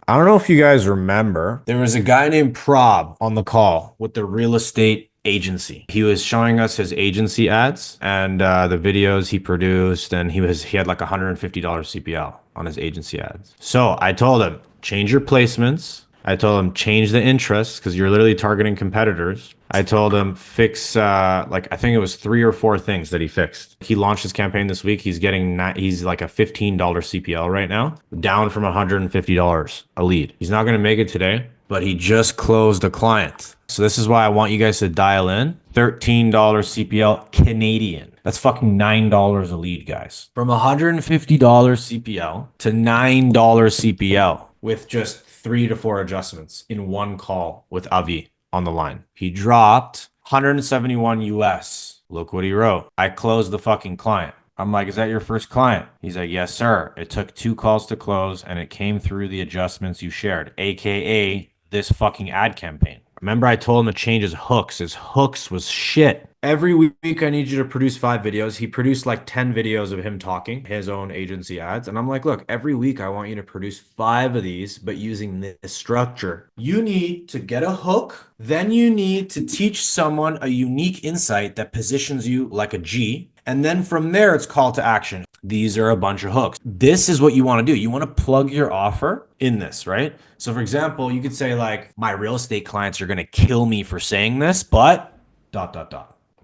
I don't know if you guys remember, there was a guy named Prob on the call with the real estate agency. He was showing us his agency ads and the videos he produced, and he had like $150 CPL on his agency ads. So I told him, change your placements. I told him change the interests because you're literally targeting competitors. I told him fix like I think it was 3 or 4 things that he fixed. He launched his campaign this week. He's like a $15 CPL right now, down from $150 a lead. He's not gonna make it today, but he just closed a client. So this is why I want you guys to dial in. $13 CPL Canadian. That's fucking $9 a lead, guys. From $150 CPL to $9 CPL with just 3 to 4 adjustments in one call with Avi on the line. He dropped 171 US. Look what he wrote. I closed the fucking client. I'm like, is that your first client? He's like, yes, sir. It took 2 calls to close and it came through the adjustments you shared, AKA this fucking ad campaign. Remember I told him to change his hooks. His hooks was shit. Every week I need you to produce 5 videos. He produced like 10 videos of him talking, his own agency ads. And I'm like, look, every week I want you to produce 5 of these, but using this structure. You need to get a hook. Then you need to teach someone a unique insight that positions you like a G. And then from there, it's call to action. These are a bunch of hooks. This is what you want to do. You want to plug your offer in this, right? So for example, you could say like, my real estate clients are going to kill me for saying this, but ...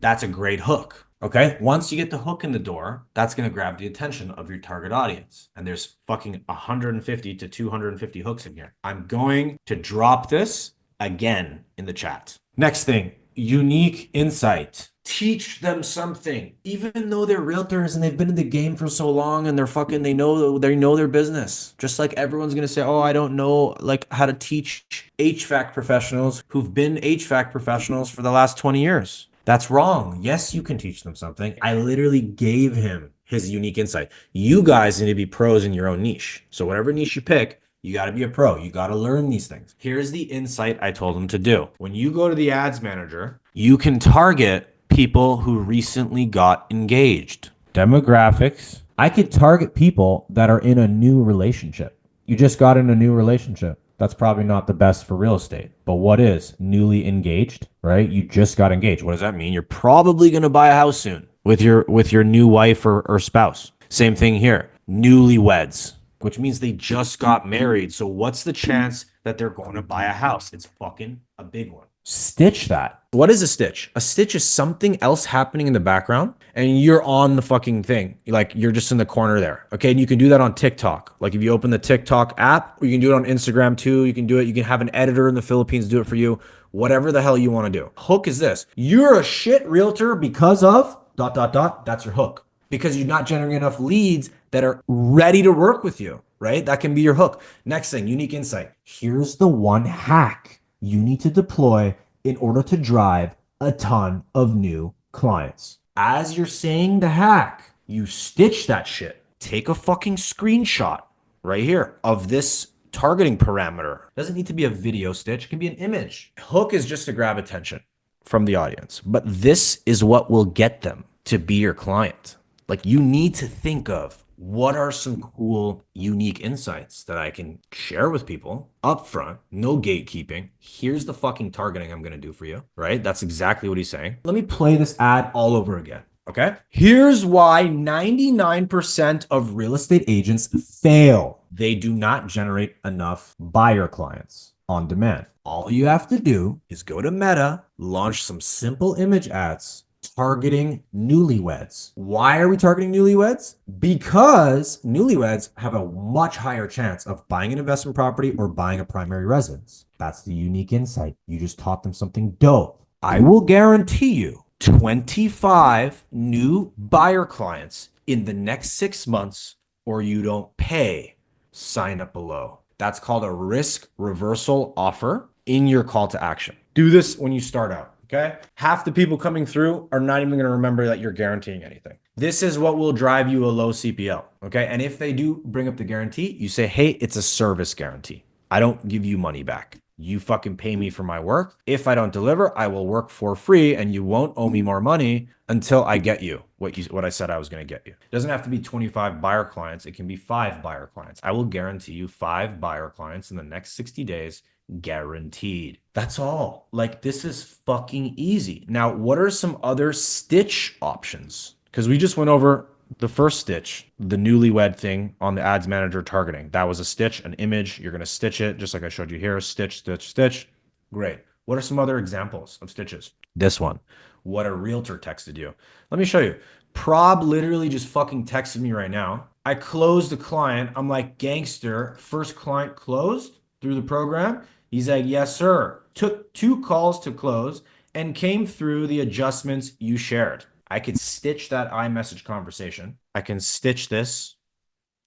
That's a great hook. Okay. Once you get the hook in the door, that's going to grab the attention of your target audience. And there's fucking 150 to 250 hooks in here. I'm going to drop this again in the chat. Next thing, unique insight. Teach them something, even though they're realtors and they've been in the game for so long and they know their business. Just like everyone's gonna say, oh, I don't know like how to teach HVAC professionals who've been HVAC professionals for the last 20 years. That's wrong. Yes, you can teach them something. I literally gave him his unique insight. You guys need to be pros in your own niche. So whatever niche you pick, you got to be a pro. You got to learn these things. Here's the insight I told him to do. When you go to the ads manager, you can target people who recently got engaged. Demographics. I could target people that are in a new relationship. You just got in a new relationship. That's probably not the best for real estate. But what is newly engaged, right? You just got engaged. What does that mean? You're probably going to buy a house soon with your new wife or spouse. Same thing here. Newlyweds, which means they just got married. So what's the chance that they're going to buy a house? It's fucking a big one. Stitch that. What is a stitch? A stitch is something else happening in the background and you're on the fucking thing. Like you're just in the corner there. Okay. And you can do that on TikTok. Like if you open the TikTok app, or you can do it on Instagram too. You can do it. You can have an editor in the Philippines do it for you. Whatever the hell you want to do. Hook is this. You're a shit realtor because of ... That's your hook. Because you're not generating enough leads that are ready to work with you, right? That can be your hook. Next thing, unique insight. Here's the one hack you need to deploy in order to drive a ton of new clients. As you're saying the hack, you stitch that shit. Take a fucking screenshot right here of this targeting parameter. It doesn't need to be a video stitch. It can be an image. Hook is just to grab attention from the audience, but this is what will get them to be your client. Like you need to think of what are some cool, unique insights that I can share with people up front, no gatekeeping. Here's the fucking targeting I'm going to do for you, right? That's exactly what he's saying. Let me play this ad all over again. Okay. Here's why 99% of real estate agents fail. They do not generate enough buyer clients on demand. All you have to do is go to Meta, launch some simple image ads targeting newlyweds. Why are we targeting newlyweds? Because newlyweds have a much higher chance of buying an investment property or buying a primary residence. That's the unique insight. You just taught them something dope. I will guarantee you 25 new buyer clients in the next 6 months, or you don't pay. Sign up below. That's called a risk reversal offer in your call to action. Do this when you start out. Okay. Half the people coming through are not even going to remember that you're guaranteeing anything. This is what will drive you a low CPL. Okay. And if they do bring up the guarantee, you say, hey, it's a service guarantee. I don't give you money back. You fucking pay me for my work. If I don't deliver, I will work for free and you won't owe me more money until I get you what I said I was going to get you. It doesn't have to be 25 buyer clients. It can be 5 buyer clients. I will guarantee you 5 buyer clients in the next 60 days, guaranteed. That's all. Like, this is fucking easy. Now, what are some other stitch options? Because we just went over the first stitch, the newlywed thing on the ads manager targeting. That was a stitch, an image. You're going to stitch it just like I showed you here. Stitch, stitch, stitch. Great. What are some other examples of stitches? This one. What a realtor texted you. Let me show you. Prob literally just fucking texted me right now. I closed the client. I'm like, gangster, first client closed through the program? He's like, yes, sir. Took 2 calls to close and came through the adjustments you shared. I could stitch that iMessage conversation. I can stitch this.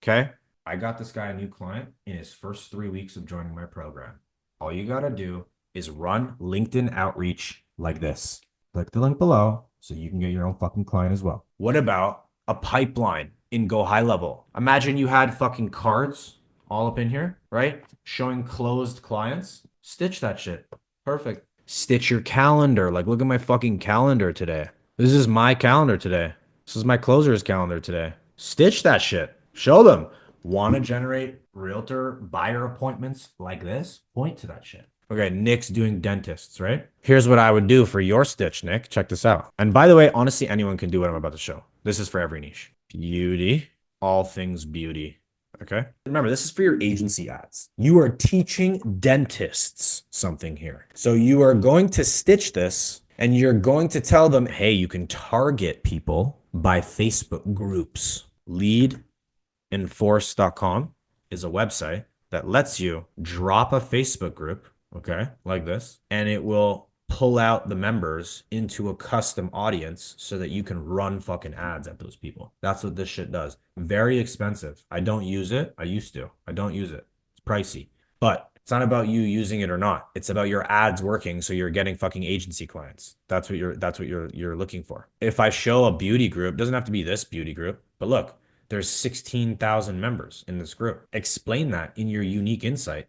Okay. I got this guy a new client in his first 3 weeks of joining my program. All you got to do is run LinkedIn outreach like this. Click the link below so you can get your own fucking client as well. What about a pipeline in Go High Level? Imagine you had fucking cards all up in here, right? Showing closed clients. Stitch that shit. Perfect. Stitch your calendar. Like, look at my fucking calendar today. This is my calendar today. This is my closer's calendar today. Stitch that shit. Show them. Want to generate realtor buyer appointments like this? Point to that shit. Okay, Nick's doing dentists, right? Here's what I would do for your stitch, Nick. Check this out. And by the way, honestly, anyone can do what I'm about to show. This is for every niche. Beauty. All things beauty. Okay. Remember, this is for your agency ads. You are teaching dentists something here. So you are going to stitch this and you're going to tell them, hey, you can target people by Facebook groups. Leadinforce.com is a website that lets you drop a Facebook group, okay, like this, and it will pull out the members into a custom audience so that you can run fucking ads at those people. That's what this shit does. Very expensive. I don't use it. I used to. I don't use it. It's pricey. But it's not about you using it or not. It's about your ads working so you're getting fucking agency clients. That's what you're looking for. If I show a beauty group, doesn't have to be this beauty group, but look, there's 16,000 members in this group. Explain that in your unique insight.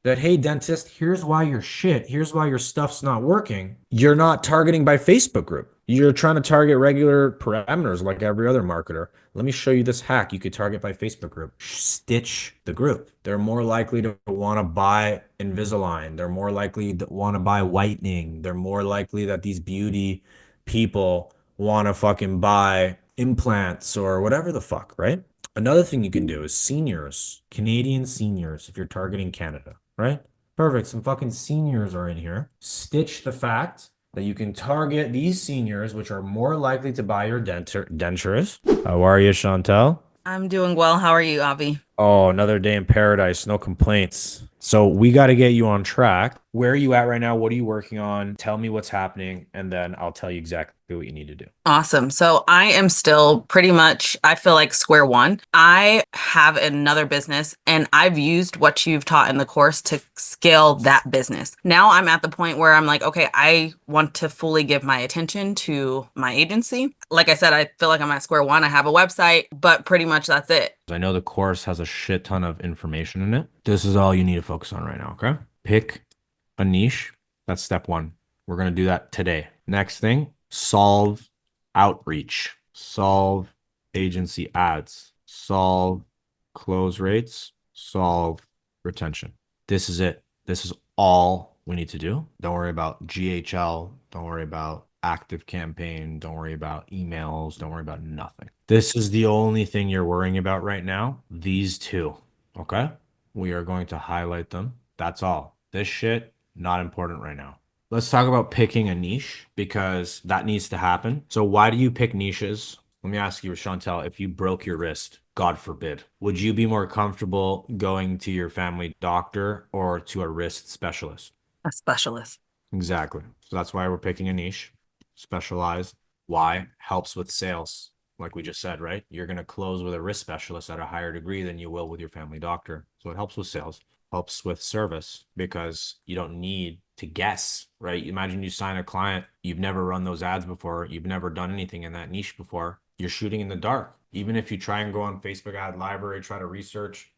That, hey, dentist, here's why you're shit. Here's why your stuff's not working. You're not targeting by Facebook group. You're trying to target regular parameters like every other marketer. Let me show you this hack you could target by Facebook group. Stitch the group. They're more likely to want to buy Invisalign. They're more likely to want to buy whitening. They're more likely that these beauty people want to fucking buy implants or whatever the fuck, right? Another thing you can do is seniors, Canadian seniors, if you're targeting Canada, right? Perfect. Some fucking seniors are in here. Stitch the fact that you can target these seniors, which are more likely to buy your dentures. How are you, Chantel? I'm doing well. How are you, Avi? Oh, another day in paradise. No complaints. So we got to get you on track. Where are you at right now? What are you working on? Tell me what's happening, and then I'll tell you exactly what you need to do. Awesome. So I am still pretty much, I feel like square one. I have another business and I've used what you've taught in the course to scale that business. Now I'm at the point where I'm like, okay, I want to fully give my attention to my agency. Like I said, I feel like I'm at square one. I have a website, but pretty much that's it. I know the course has a shit ton of information in it. This is all you need to focus on right now, okay? Pick a niche. That's step one. We're going to do that today. Next thing, solve outreach, solve agency ads, solve close rates, solve retention. This is it. This is all we need to do. Don't worry about GHL. Don't worry about active campaign. Don't worry about emails. Don't worry about nothing. This is the only thing you're worrying about right now. These two. Okay. We are going to highlight them. That's all. This shit, not important right now. Let's talk about picking a niche because that needs to happen. So why do you pick niches? Let me ask you, Chantel, if you broke your wrist, God forbid, would you be more comfortable going to your family doctor or to a wrist specialist? A specialist. Exactly. So that's why we're picking a niche, specialized. Why? Helps with sales. Like we just said, right? You're going to close with a wrist specialist at a higher degree than you will with your family doctor. So it helps with sales, helps with service because you don't need to guess, right? Imagine you sign a client, you've never run those ads before, you've never done anything in that niche before. You're shooting in the dark. Even if you try and go on Facebook ad library, try to research,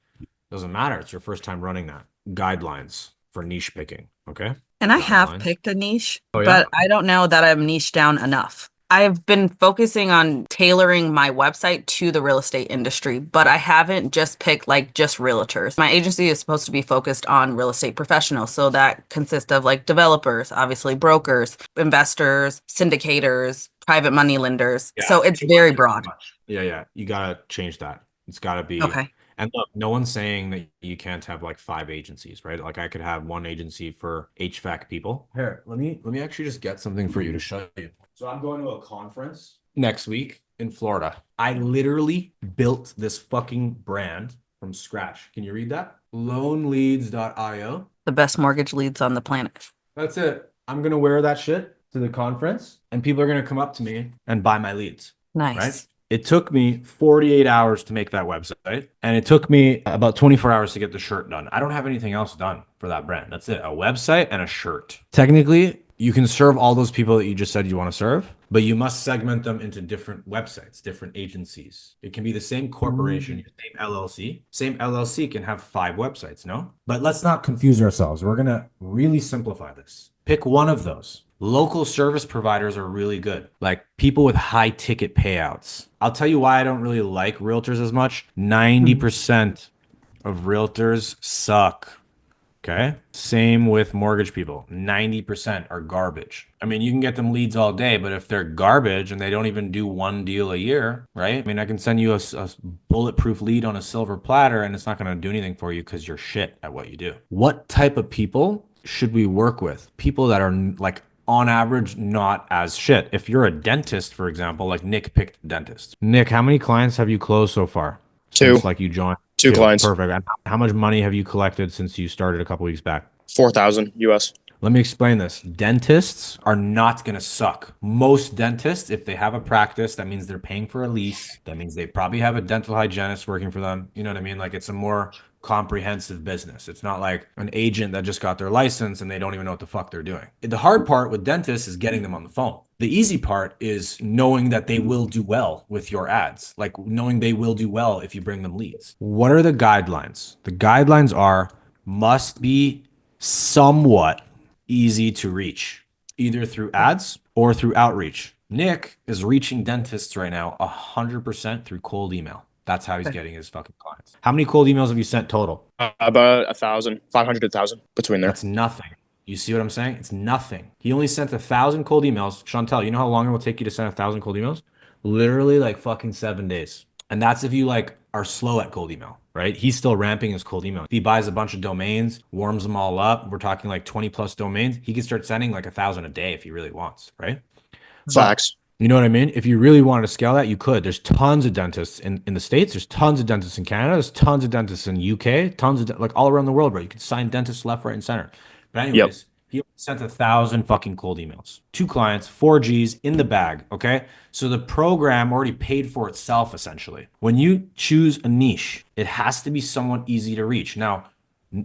doesn't matter. It's your first time running that. Guidelines. for niche picking. Okay. And I have Guidelines. picked a niche, Oh yeah. but I don't know that I'm niche down enough. I've been focusing on tailoring my website to the real estate industry, but I haven't just picked like just realtors. My agency is supposed to be focused on real estate professionals. So that consists of like developers, obviously brokers, investors, syndicators, private money lenders. Yeah, So it's too much very is too broad. much. Yeah, yeah. You gotta change that. It's gotta be. Okay. And look, no one's saying that you can't have like five agencies, right? Like I could have one agency for HVAC people. Here, let me actually just get something for you to show you. So I'm going to a conference next week in Florida. I literally built this fucking brand from scratch. Can you read that? Loanleads.io. The best mortgage leads on the planet. That's it. I'm gonna wear that shit to the conference, and people are gonna come up to me and buy my leads, right? Nice. It took me 48 hours to make that website, and it took me about 24 hours to get the shirt done. I don't have anything else done for that brand. That's it. A website and a shirt. Technically, you can serve all those people that you just said you want to serve, but you must segment them into different websites, different agencies. It can be the same corporation, same LLC. Same LLC can have five websites, no? But let's not confuse ourselves. We're going to really simplify this. Pick one of those. Local service providers are really good, like people with high ticket payouts. I'll tell you why I don't really like realtors as much. Mhm. 90% of realtors suck. Okay. Same with mortgage people. 90% are garbage. I mean, you can get them leads all day, but if they're garbage and they don't even do one deal a year, right? I mean, I can send you a bulletproof lead on a silver platter and it's not going to do anything for you because you're shit at what you do. What type of people should we work with? People that are like on average not as shit. If you're a dentist, for example, like Nick picked dentist. Nick, how many clients have you closed so far Two, since like you joined? two Two. clients, Perfect. And how much money have you collected since you started a couple weeks back? 4,000 US. Let me explain this. Dentists are not going to suck. Most dentists, if they have a practice, that means they're paying for a lease. That means they probably have a dental hygienist working for them. You know what I mean? Like it's a more comprehensive business. It's not like an agent that just got their license and they don't even know what the fuck they're doing. The hard part with dentists is getting them on the phone. The easy part is knowing that they will do well with your ads, like knowing they will do well if you bring them leads. What are the guidelines? The guidelines are must be somewhat easy to reach, either through ads or through outreach. Nick is reaching dentists right now 100% through cold email. That's how he's Okay. getting his fucking clients. How many cold emails have you sent total? About 1,000, 500 to 1,000 between there. That's nothing. You see what I'm saying? It's nothing. He only sent 1,000 cold emails. Chantel, you know how long it will take you to send 1,000 cold emails? Literally like fucking 7 days. And that's if you like are slow at cold email, right? He's still ramping his cold email. If he buys a bunch of domains, warms them all up, we're talking like 20 plus domains, he can start sending like 1,000 a day if he really wants, right? But Facts. you know what I mean? If you really wanted to scale that, you could. There's tons of dentists in the States. There's tons of dentists in Canada. There's tons of dentists in UK. Tons of like all around the world, bro. You could sign dentists left, right, and center. But Yep. anyways, he sent 1,000 fucking cold emails. Two clients, 4Gs in the bag. Okay. So the program already paid for itself essentially. When you choose a niche, it has to be somewhat easy to reach. Now,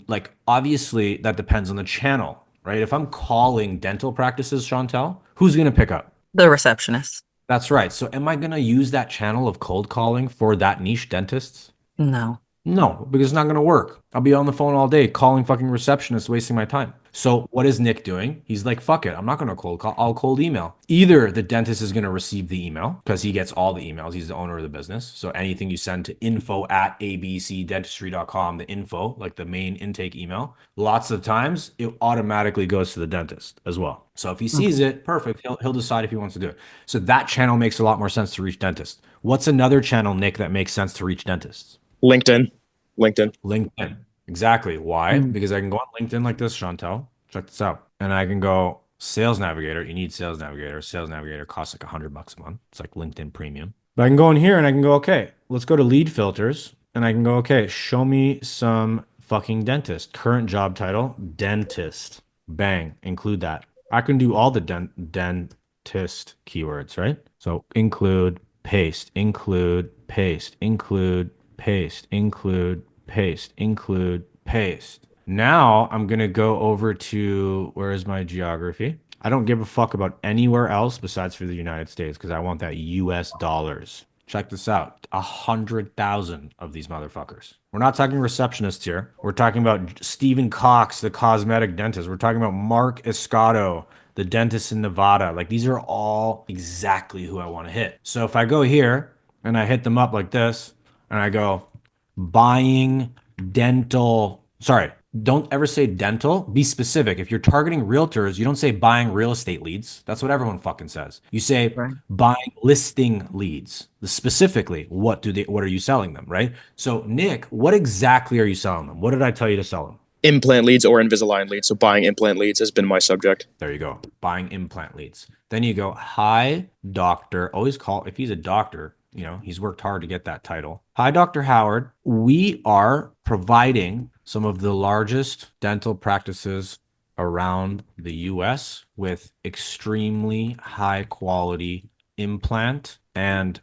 like obviously that depends on the channel, right? If I'm calling dental practices, Chantel, who's gonna pick up? The receptionist. That's right. So am I going to use that channel of cold calling for that niche dentists? No. No, because it's not going to work. I'll be on the phone all day calling fucking receptionists, wasting my time. So what is Nick doing? He's like, fuck it. I'm not going to cold call. I'll cold email. Either the dentist is going to receive the email because he gets all the emails. He's the owner of the business. So anything you send to info@abcdentistry.com, the info, like the main intake email, lots of times it automatically goes to the dentist as well. So if he sees Okay. it, perfect. He'll decide if he wants to do it. So that channel makes a lot more sense to reach dentists. What's another channel, Nick, that makes sense to reach dentists? LinkedIn. LinkedIn. LinkedIn. Exactly. Why? Mm. Because I can go on LinkedIn like this, Chantel. Check this out. And I can go Sales Navigator. You need Sales Navigator. Sales Navigator costs like $100 a month. It's like LinkedIn Premium. But I can go in here and I can go, okay, let's go to lead filters. And I can go, okay, show me some fucking dentist. Current job title, dentist. Bang. Include that. I can do all the dentist keywords, right? So include, paste, include, paste, include, paste, include, paste, include, paste. Now I'm going to go over to where is my geography? I don't give a fuck about anywhere else besides for the United States because I want that US dollars. check this out. 100,000 of these motherfuckers. We're not talking receptionists here. We're talking about Stephen Cox, the cosmetic dentist. We're talking about Mark Escato, the dentist in Nevada. Like these are all exactly who I want to hit. So if I go here and I hit them up like this and I go buying dental, sorry, don't ever say dental. Be specific. If you're targeting realtors, you don't say buying real estate leads. That's what everyone fucking says. You say Right. buying listing leads. Specifically, what are you selling them, right? So Nick, what exactly are you selling them? What did I tell you to sell them? Implant leads or Invisalign leads. So buying implant leads has been my subject. There you go. Buying implant leads. Then you go, hi, doctor. Always call, if he's a doctor, you know, he's worked hard to get that title. Hi, Dr. Howard. We are providing some of the largest dental practices around the US with extremely high quality implant and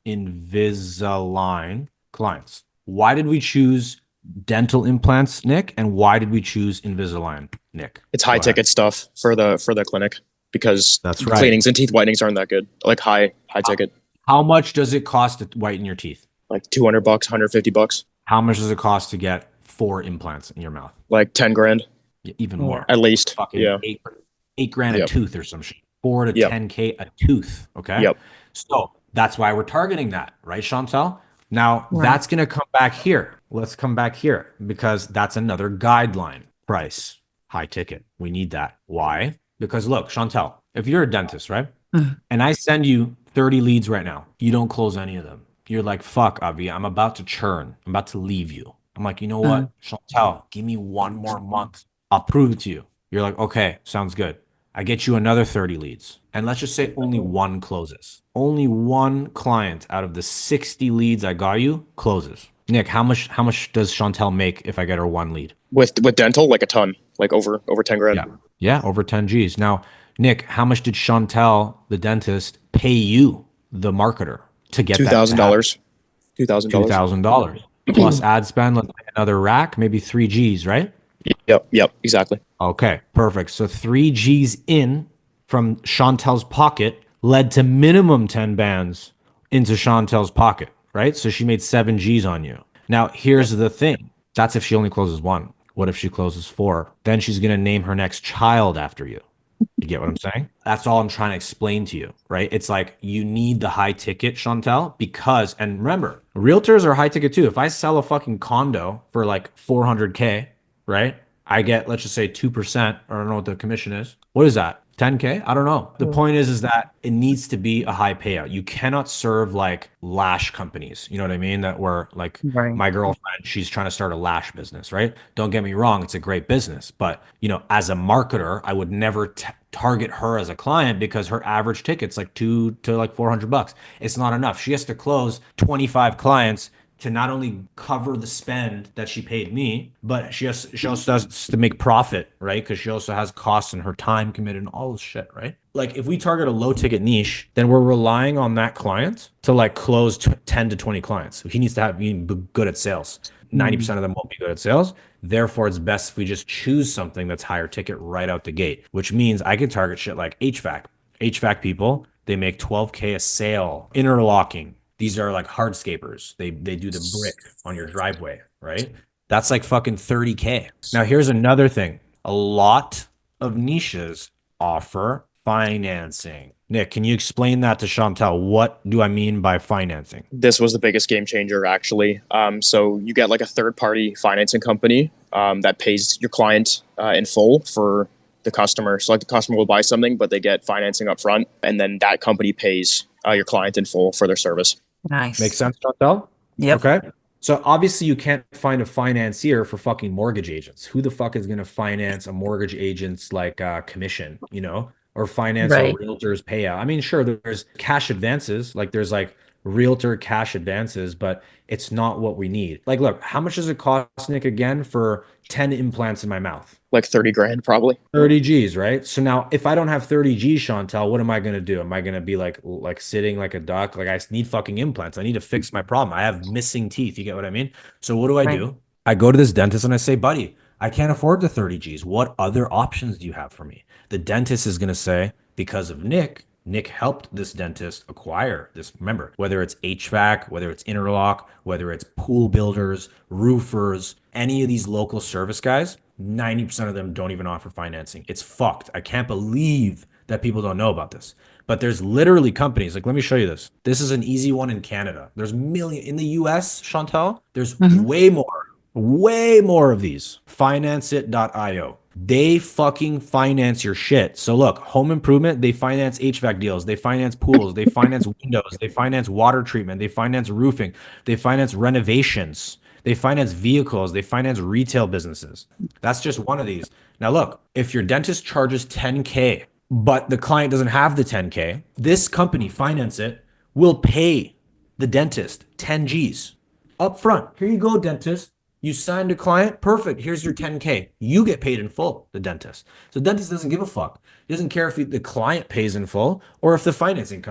Invisalign clients. Why did we choose dental implants, Nick? And why did we choose Invisalign, Nick? It's high ticket stuff for the clinic because That's right. cleanings and teeth whitenings aren't that good. Like high ticket, How much does it cost to whiten your teeth? like $200, $150, How much does it cost to get 4 implants in your mouth? like 10 grand Yeah, even more. at least. Fucking Yeah. eight grand a Yep. tooth or some shit. 4 to Yep. 10K a tooth. Okay. Yep. So that's why we're targeting that, right, Chantel? Now Right. that's gonna come back here. Let's come back here because that's another guideline price. High ticket. We need that. Why? Because look, Chantel, if you're a dentist, right? And I send you 30 leads right now, you don't close any of them. You're like, fuck, Avi, I'm about to churn. I'm about to leave you. I'm like, you know what, Chantel, give me 1 more month. I'll prove it to you. You're like, okay, sounds good. I get you another 30 leads. And let's just say only one closes. Only one client out of the 60 leads I got you closes. Nick, how much does Chantel make if I get her 1 lead? With dental, like a ton, like over 10 grand. Yeah. Yeah, over 10 G's. Now, Nick, how much did Chantel, the dentist, pay you, the marketer, to get that? $2,000. $2,000. $2,000 plus ad spend, let's say another rack, maybe 3 G's, right? Yep, exactly. Okay, perfect. So 3 G's in from Chantel's pocket led to minimum 10 bands into Chantel's pocket, right? So she made 7 G's on you. Now, here's the thing. That's if she only closes 1. What if she closes 4? Then she's going to name her next child after you. You get what I'm saying? That's all I'm trying to explain to you, right? It's like you need the high ticket, Chantel, because, and remember, realtors are high ticket too. If I sell a fucking condo for like 400K, right? I get, let's just say 2%, or I don't know what the commission is. What is that? 10K? I don't know. The point is that it needs to be a high payout. You cannot serve like lash companies. You know what I mean? That were like Right. my girlfriend, she's trying to start a lash business, right? Don't get me wrong, it's a great business, but you know, as a marketer, I would never target her as a client because her average ticket's like $200 to like $400. It's not enough. She has to close 25 clients to not only cover the spend that she paid me, but she also has to make profit, right? Because she also has costs and her time committed and all this shit, right? Like if we target a low ticket niche, then we're relying on that client to like close 10 to 20 clients. He needs to be good at sales. 90% of them won't be good at sales. Therefore, it's best if we just choose something that's higher ticket right out the gate, which means I can target shit like HVAC. HVAC people, they make 12K a sale, interlocking. These are like hardscapers. They do the brick on your driveway, right? That's like fucking 30K. Now here's another thing. A lot of niches offer financing. Nick, can you explain that to Chantel? What do I mean by financing? This was the biggest game changer, actually. So you get like a third-party financing company that pays your client in full for the customer. So like the customer will buy something, but they get financing up front, and then that company pays your client in full for their service. Nice. Make sense, Chantel? Yep. Okay. So obviously you can't find a financier for fucking mortgage agents. Who the fuck is going to finance a mortgage agent's like commission, you know, or finance Right. a realtor's payout? I mean, sure, there's cash advances, like there's like realtor cash advances, but it's not what we need. Like, look, how much does it cost, Nick, again, for 10 implants in my mouth? Like 30 grand, probably. 30 G's, right? So now if I don't have 30 G's, Chantel, what am I going to do? Am I going to be like sitting like a duck? Like I need fucking implants. I need to fix my problem. I have missing teeth. You get what I mean? So what do I Right. do? I go to this dentist and I say, buddy, I can't afford the 30 G's. What other options do you have for me? The dentist is going to say, because of Nick, Nick helped this dentist acquire this. Remember, whether it's HVAC, whether it's interlock, whether it's pool builders, roofers, any of these local service guys, 90% of them don't even offer financing. It's fucked. I can't believe that people don't know about this. But there's literally companies, like, let me show you this. This is an easy one in Canada. There's million in the US, Chantal, there's way more of these. Financeit.io. They fucking finance your shit. So look, home improvement, they finance HVAC deals, they finance pools, they finance windows, they finance water treatment, they finance roofing, they finance renovations, they finance vehicles, they finance retail businesses. That's just one of these. Now look, if your dentist charges 10K, but the client doesn't have the 10K, this company, Finance It, will pay the dentist 10 G's up front. Here you go, dentist. You signed a client, perfect. Here's your 10K. You get paid in full, the dentist. So the dentist doesn't give a fuck. He doesn't care if the client pays in full or if the financing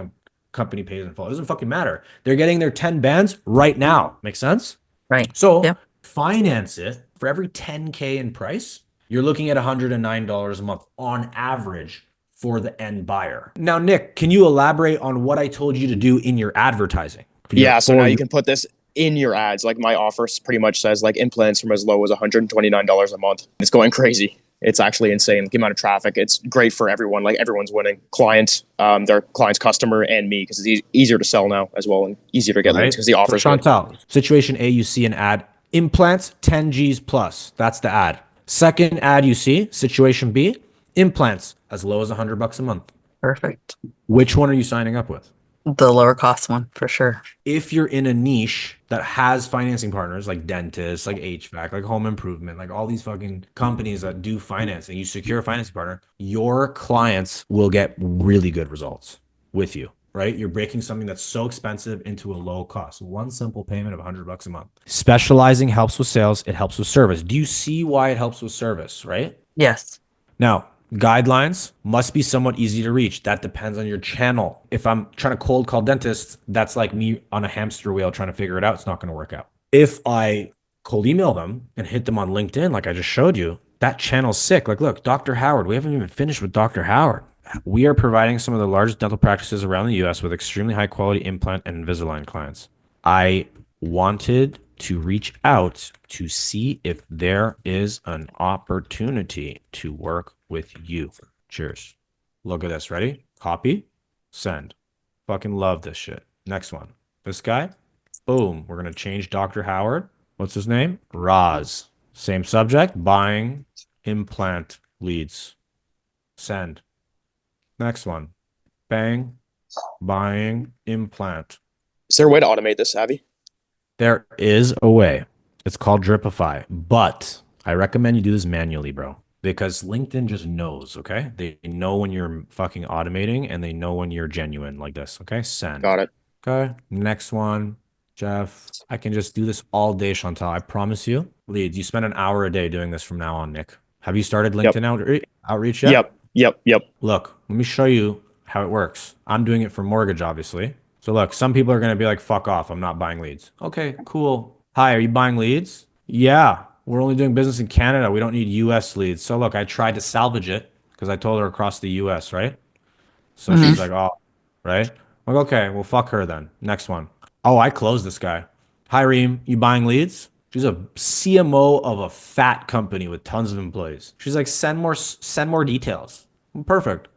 company pays in full. It doesn't fucking matter. They're getting their 10 bands right now. Make sense? Right. So Yep. Finance It, for every 10K in price, you're looking at $109 a month on average for the end buyer. Now, Nick, can you elaborate on what I told you to do in your advertising? Yeah, so now you can put this in your ads. Like my offer pretty much says like implants from as low as $129 a month. It's going crazy. It's actually insane. The amount of traffic. It's great for everyone. Like everyone's winning. Client, their client's customer, and me, because it's easier to sell now as well and easier to get leads because the offers. So Chantal, situation A, you see an ad, implants 10 G's plus. That's the ad. Second ad you see, situation B, implants as low as $100 a month. Perfect. Which one are you signing up with? The lower cost one for sure. If you're in a niche that has financing partners like dentists, like HVAC, like home improvement, like all these fucking companies that do financing, you secure a financing partner, your clients will get really good results with you, right? You're breaking something that's so expensive into a low cost. One simple payment of $100 a month. Specializing helps with sales. It helps with service. Do you see why it helps with service, right? Yes. Now, guidelines must be somewhat easy to reach. That depends on your channel. If I'm trying to cold call dentists, that's like me on a hamster wheel trying to figure it out. It's not going to work out. If I cold email them and hit them on LinkedIn, like I just showed you, that channel's sick. Like, look, Dr. Howard, we haven't even finished with Dr. Howard. We are providing some of the largest dental practices around the US with extremely high quality implant and Invisalign clients. I wanted to reach out to see if there is an opportunity to work with you. Cheers. Look at this. Ready? Copy. Send. Fucking love this shit. Next one. This guy. Boom. We're going to change Dr. Howard. What's his name? Roz. Same subject. Buying implant leads. Send. Next one. Bang. Buying implant. Is there a way to automate this, Avi? There is a way. It's called Dripify, but I recommend you do this manually, bro, because LinkedIn just knows, okay? They know when you're fucking automating and they know when you're genuine like this, okay? Send. Got it. Okay, next one, Jeff. I can just do this all day, Chantal. I promise you. Leads, you spend an hour a day doing this from now on, Nick. Have you started LinkedIn outreach yet? Yep. Look, let me show you how it works. I'm doing it for mortgage, obviously. So look, some people are going to be like, fuck off. I'm not buying leads. Okay, cool. Hi, are you buying leads? Yeah, we're only doing business in Canada. We don't need US leads. So look, I tried to salvage it because I told her across the US, right? So she's like, oh, right? I'm like, okay, well, fuck her then. Next one. Oh, I closed this guy. Hi, Reem, you buying leads? She's a CMO of a fat company with tons of employees. She's like, send more details. Perfect.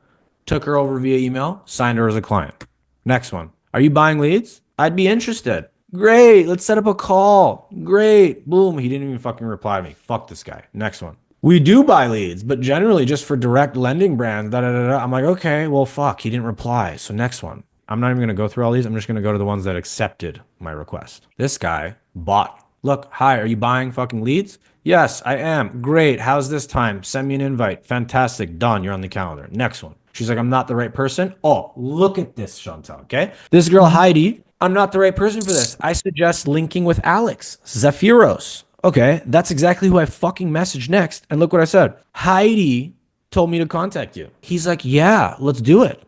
Took her over via email, signed her as a client. Next one. Are you buying leads? I'd be interested. Great. Let's set up a call. Great. Boom. He didn't even fucking reply to me. Fuck this guy. Next one. We do buy leads, but generally just for direct lending brands. Da, da, da, da. I'm like, okay, well, fuck. He didn't reply. So next one. I'm not even going to go through all these. I'm just going to go to the ones that accepted my request. This guy bought. Look, hi, are you buying fucking leads? Yes, I am. Great. How's this time? Send me an invite. Fantastic. Done. You're on the calendar. Next one. She's like, I'm not the right person. Oh, look at this, Chantal, okay? This girl, Heidi, I'm not the right person for this. I suggest linking with Alex Zephyros. Okay, that's exactly who I fucking messaged next. And look what I said. Heidi told me to contact you. He's like, yeah, let's do it.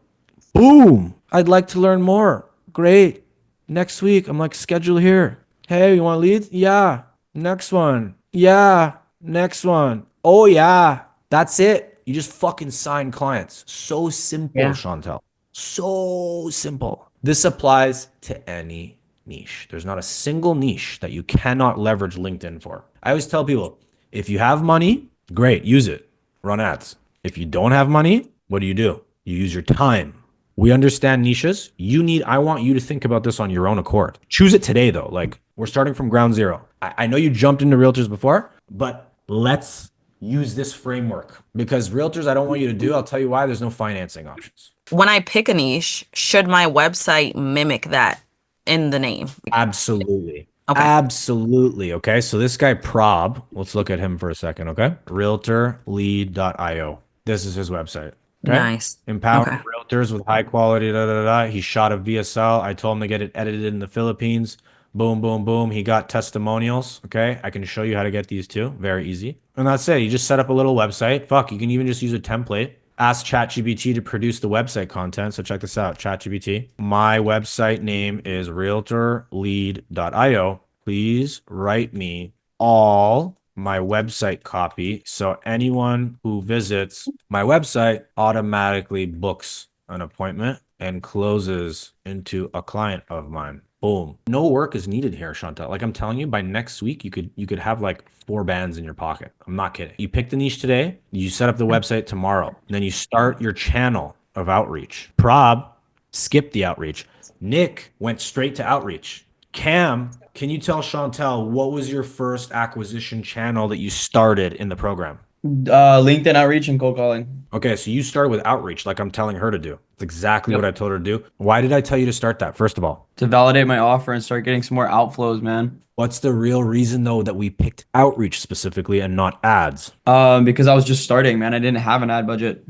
Boom. I'd like to learn more. Great. Next week, I'm like, schedule here. Hey, you want leads? Yeah. Next one. Yeah. Next one. Oh, yeah. That's it. You just fucking sign clients. So simple, Yeah. Chantal. So simple. This applies to any niche. There's not a single niche that you cannot leverage LinkedIn for. I always tell people, if you have money, great, use it. Run ads. If you don't have money, what do? You use your time. We understand niches. I want you to think about this on your own accord. Choose it today, though. Like, we're starting from ground zero. I know you jumped into realtors before, but let's use this framework, because realtors, I don't want you to do. I'll tell you why. There's no financing options. When I pick a niche, should my website mimic that in the name? Absolutely. Okay. Absolutely. Okay. So this guy, Prob, let's look at him for a second. Okay. Realtorlead.io. This is his website. Okay. Nice. Empowering Okay. realtors with high quality. Da, da, da, da. He shot a VSL. I told him to get it edited in the Philippines. Boom, boom, boom. He got testimonials. Okay. I can show you how to get these too. Very easy. And that's it. You just set up a little website. Fuck. You can even just use a template. Ask ChatGPT to produce the website content. So check this out, ChatGPT. My website name is realtorlead.io. Please write me all my website copy so anyone who visits my website automatically books an appointment and closes into a client of mine. Boom. No work is needed here, Chantal. Like I'm telling you, by next week, you could have like 4 bands in your pocket. I'm not kidding. You pick the niche today, you set up the website tomorrow, and then you start your channel of outreach. Prob skipped the outreach. Nick went straight to outreach. Cam, can you tell Chantal what was your first acquisition channel that you started in the program? LinkedIn outreach and cold calling. Okay, so you started with outreach like I'm telling her to do. It's exactly what I told her to do. Why did I tell you to start that, first of all? To validate my offer and start getting some more outflows, man. What's the real reason, though, that we picked outreach specifically and not ads? Because I was just starting, man. I didn't have an ad budget.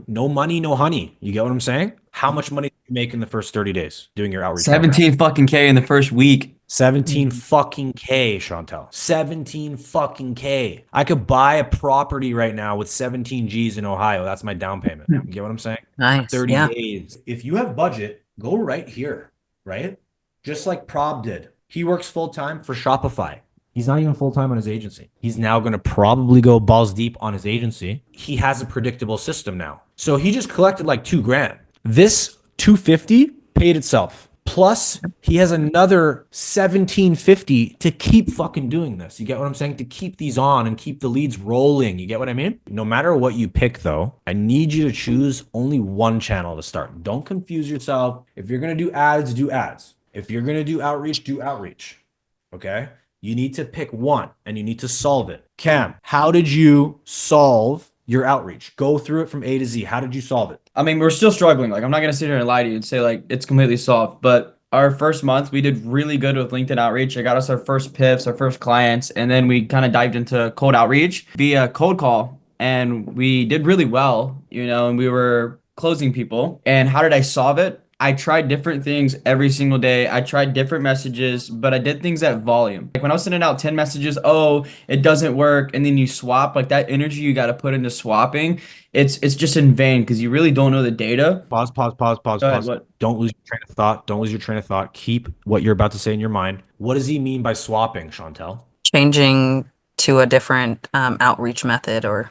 No money, no honey. You get what I'm saying? How much money did you make in the first 30 days doing your outreach program? 17 fucking K in the first week. 17 fucking K, Chantal. 17 fucking K. I could buy a property right now with 17 G's in Ohio. That's my down payment. You get what I'm saying? Nice. 30 Yeah. days. If you have budget, go right here, right? Just like Prob did. He works full time for Shopify. He's not even full time on his agency. He's now going to probably go balls deep on his agency. He has a predictable system now. So he just collected like $2,000. This 250 paid itself. Plus, he has another 1750 to keep fucking doing this. You get what I'm saying? To keep these on and keep the leads rolling. You get what I mean? No matter what you pick, though, I need you to choose only one channel to start. Don't confuse yourself. If you're going to do ads, do ads. If you're going to do outreach. Okay? You need to pick one and you need to solve it. Cam, how did you solve your outreach? Go through it from A to Z. How did you solve it? I mean, we're still struggling. Like, I'm not gonna sit here and lie to you and say like it's completely solved. But our first month, we did really good with LinkedIn outreach. It got us our first PIFs, our first clients, and then we kind of dived into cold outreach via cold call, and we did really well, and we were closing people. And how did I solve it? I tried different things every single day. I tried different messages, but I did things at volume. Like when I was sending out 10 messages, oh, it doesn't work, and then you swap, like that energy you got to put into swapping, it's just in vain because you really don't know the data. Pause. Go ahead, what? Don't lose your train of thought. Don't lose your train of thought. Keep what you're about to say in your mind. What does he mean by swapping, Chantal? Changing to a different outreach method or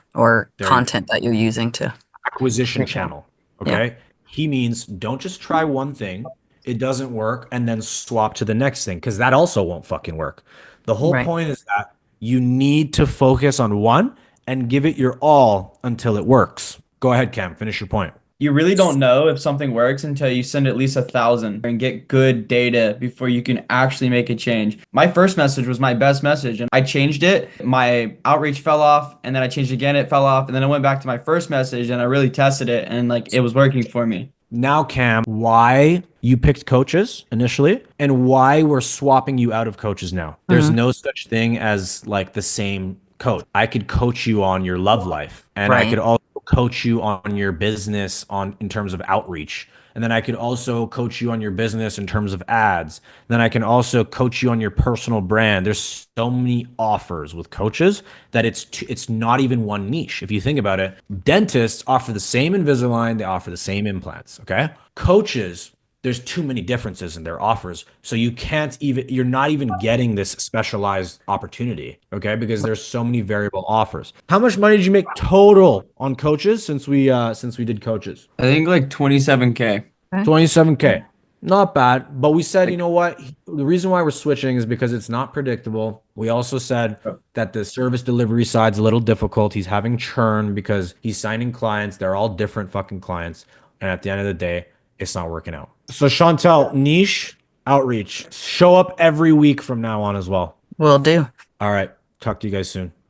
content that you're using to Acquisition channel. Okay. Yeah. He means don't just try one thing, it doesn't work, and then swap to the next thing, because that also won't fucking work. The whole point is that you need to focus on one and give it your all until it works. Go ahead, Cam. Finish your point. You really don't know if something works until you send at least 1,000 and get good data before you can actually make a change. My first message was my best message, and I changed it. My outreach fell off, and then I changed again, it fell off, and then I went back to my first message and I really tested it, and like it was working for me. Now, Cam, why you picked coaches initially and why we're swapping you out of coaches now. There's no such thing as like the same coach. I could coach you on your love life, and I could also coach you on your business in terms of outreach. And then I could also coach you on your business in terms of ads. Then I can also coach you on your personal brand. There's so many offers with coaches that it's not even one niche. If you think about it, dentists offer the same Invisalign, they offer the same implants, okay? Coaches, there's too many differences in their offers. So you're not even getting this specialized opportunity, okay? Because there's so many variable offers. How much money did you make total on coaches since we did coaches? I think like 27K. 27K. Not bad. But we said, you know what? The reason why we're switching is because it's not predictable. We also said that the service delivery side's a little difficult. He's having churn because he's signing clients. They're all different fucking clients. And at the end of the day, it's not working out. So Chantel, niche outreach. Show up every week from now on as well. Will do. All right. Talk to you guys soon.